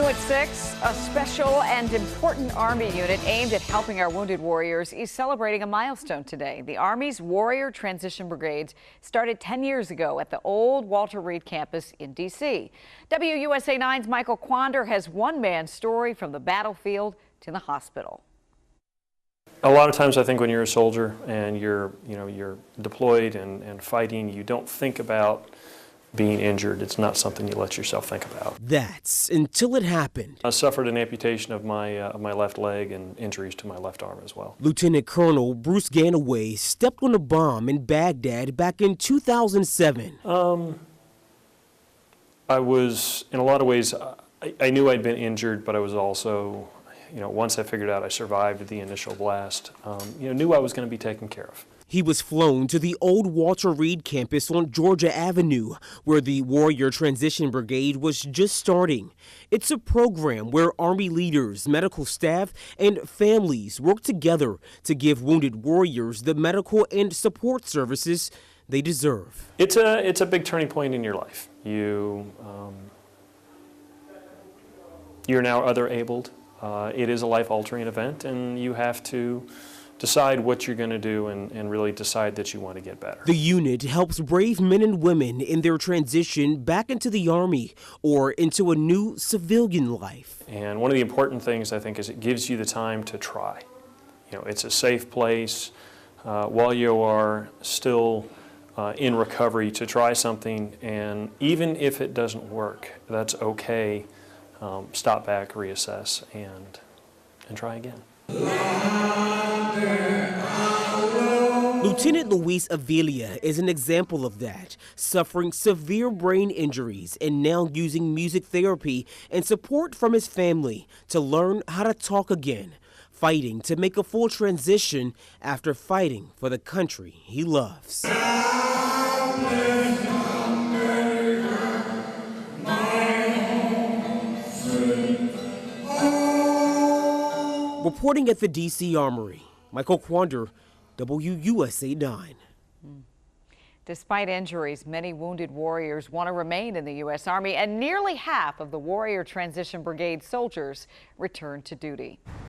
New at 6, a special and important Army unit aimed at helping our wounded warriors is celebrating a milestone today. The Army's Warrior Transition Brigade started 10 years ago at the old Walter Reed campus in D.C. WUSA 9's Michael Quander has one man's story from the battlefield to the hospital. A lot of times I think when you're a soldier and you're deployed and fighting, you don't think about being injured. It's not something you let yourself think about. That's until it happened. I suffered an amputation of my left leg and injuries to my left arm as well. Lieutenant Colonel Bruce Ganaway stepped on a bomb in Baghdad back in 2007. I was, in a lot of ways, I knew I'd been injured, but I was also, once I figured out I survived the initial blast, knew I was going to be taken care of. He was flown to the old Walter Reed campus on Georgia Avenue, where the Warrior Transition Brigade was just starting. It's a program where Army leaders, medical staff, and families work together to give wounded warriors the medical and support services they deserve. It's a big turning point in your life. You're now other-abled. It is a life-altering event, and you have to decide what you're going to do and really decide that you want to get better. The unit helps brave men and women in their transition back into the Army or into a new civilian life. And one of the important things, I think, is it gives you the time to try. It's a safe place while you are still in recovery to try something, and even if it doesn't work, that's okay. Stop back, reassess, and try again. Lieutenant Luis Avila is an example of that, suffering severe brain injuries and now using music therapy and support from his family to learn how to talk again, fighting to make a full transition after fighting for the country he loves. Reporting at the D.C. Armory, Michael Quander, WUSA 9. Despite injuries, many wounded warriors want to remain in the U.S. Army, and nearly half of the Warrior Transition Brigade soldiers return to duty.